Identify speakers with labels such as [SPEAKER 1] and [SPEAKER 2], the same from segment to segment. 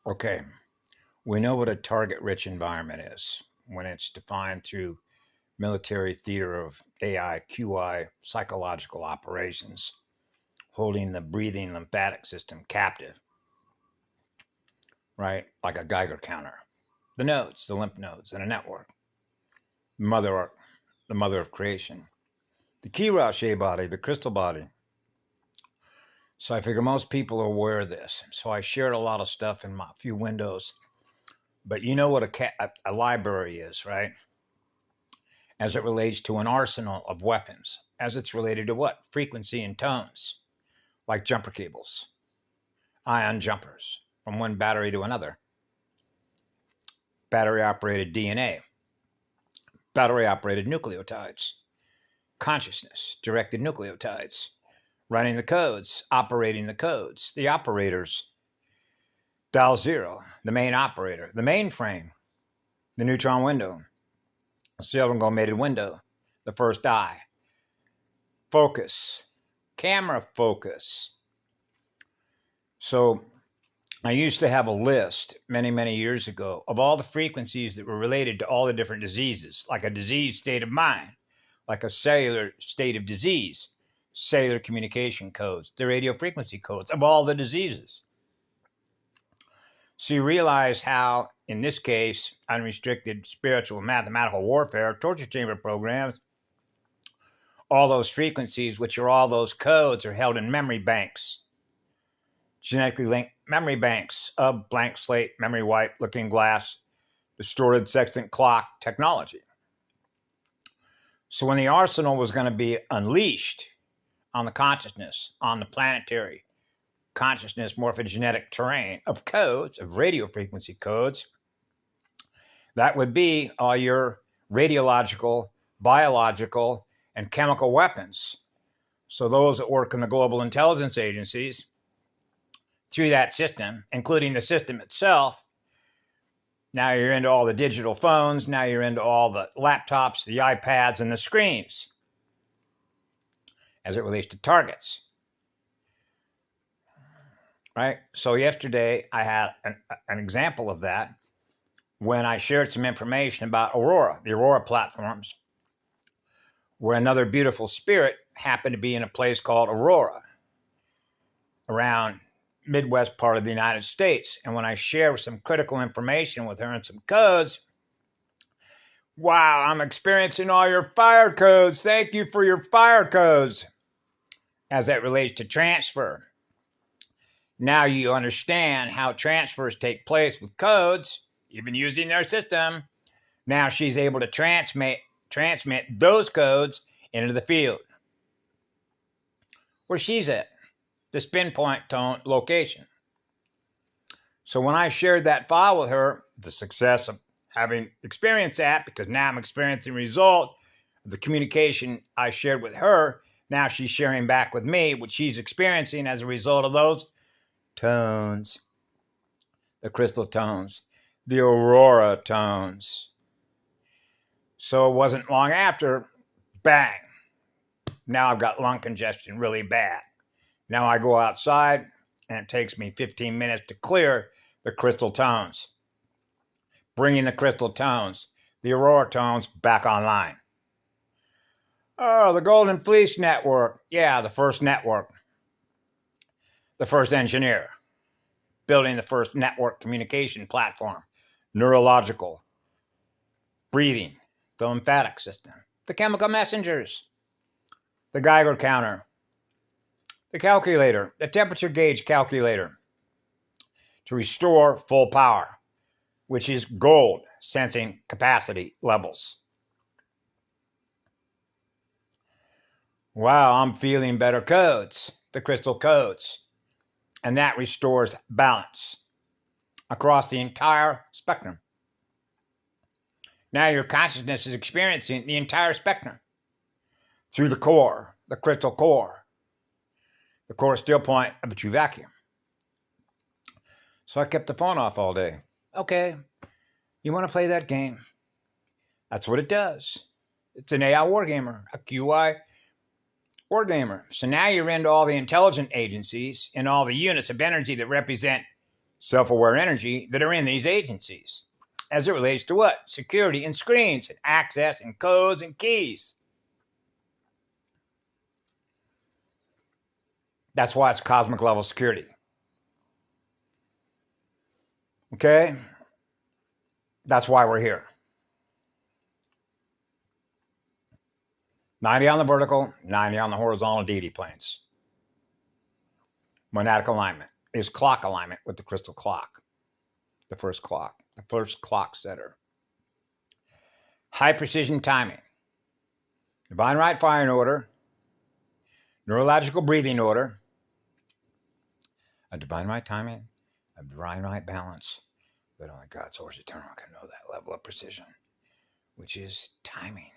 [SPEAKER 1] Okay, we know what a target-rich environment is when it's defined through military theater of AI, QI, psychological operations, holding the breathing lymphatic system captive, right? Like a Geiger counter. The nodes, the lymph nodes in a network. Mother, the mother of creation. The Kirache body, the crystal body. So I figure most people are aware of this. So I shared a lot of stuff in my few windows. But you know what a library is, right? As it relates to an arsenal of weapons, as it's related to what? Frequency and tones, like jumper cables, ion jumpers from one battery to another, battery operated DNA, battery operated nucleotides, consciousness directed nucleotides, running the codes, operating the codes, the operators, dial zero, the main operator, the mainframe, the neutron window, the silver gold-mated window, the first eye, focus, camera focus. So I used to have a list many, many years ago of all the frequencies that were related to all the different diseases, like a disease state of mind, like a cellular state of disease, cellular communication codes, the radio frequency codes of all the diseases. So you realize how, in this case, unrestricted spiritual mathematical warfare, torture chamber programs, all those frequencies, which are all those codes, are held in memory banks, genetically linked memory banks of blank slate, memory wipe, looking glass, distorted sextant clock technology. So when the arsenal was going to be unleashed on the consciousness, on the planetary consciousness morphogenetic terrain of codes, of radio frequency codes, that would be all your radiological, biological, and chemical weapons. So those that work in the global intelligence agencies through that system, including the system itself. Now you're into all the digital phones. Now you're into all the laptops, the iPads, and the screens as it relates to targets. Right? So yesterday I had an example of that when I shared some information about Aurora, the Aurora platforms, where another beautiful spirit happened to be in a place called Aurora around Midwest part of the United States. And when I share some critical information with her and some codes, wow, I'm experiencing all your fire codes. Thank you for your fire codes as that relates to transfer. Now you understand how transfers take place with codes, even using their system. Now she's able to transmit those codes into the field where she's at, this pinpoint tone location. So when I shared that file with her, the success of having experienced that, because now I'm experiencing the result of the communication I shared with her, now she's sharing back with me what she's experiencing as a result of those tones, the crystal tones, the aurora tones. So it wasn't long after, bang, now I've got lung congestion really bad. Now I go outside and it takes me 15 minutes to clear the crystal tones, bringing the crystal tones, the aurora tones back online. Oh, the Golden Fleece Network. Yeah, the first network. The first engineer building the first network communication platform, neurological, breathing, the lymphatic system, the chemical messengers, the Geiger counter, the calculator, the temperature gauge calculator to restore full power, which is gold sensing capacity levels. Wow, I'm feeling better codes, the crystal codes, and that restores balance across the entire spectrum. Now your consciousness is experiencing the entire spectrum through the core, the crystal core, the core still point of a true vacuum. So I kept the phone off all day. Okay, you want to play that game? That's what it does. It's an AI wargamer, a QI wargamer. So now you're into all the intelligent agencies and all the units of energy that represent self-aware energy that are in these agencies as it relates to what? Security and screens and access and codes and keys. That's why it's cosmic level security. Okay? That's why we're here. 90 on the vertical, 90 on the horizontal deity planes. Monadic alignment is clock alignment with the crystal clock. The first clock setter. High precision timing. Divine right firing order. Neurological breathing order. A divine right timing. A divine right balance. But only God, Source Eternal, can know that level of precision, which is timing.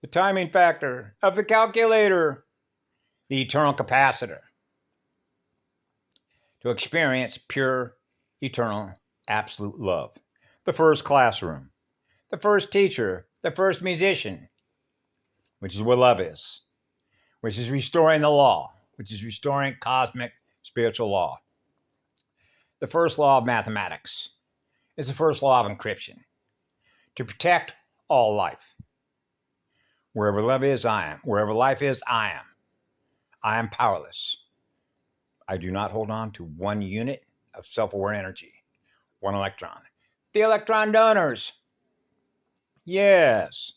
[SPEAKER 1] The timing factor of the calculator. The eternal capacitor. To experience pure, eternal, absolute love. The first classroom. The first teacher. The first musician. Which is what love is. Which is restoring the law. Which is restoring cosmic spiritual law. The first law of mathematics is the first law of encryption. To protect all life. Wherever love is, I am. Wherever life is, I am. I am powerless. I do not hold on to one unit of self-aware energy. One electron. The electron donors. Yes.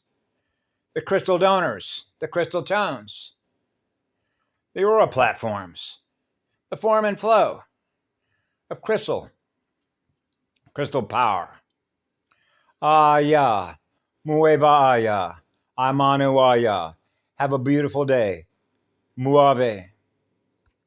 [SPEAKER 1] The crystal donors. The crystal tones. The aura platforms. The form and flow of crystal. Crystal power. Aya. Mueva aya. Amanu aya. Have a beautiful day. Muave.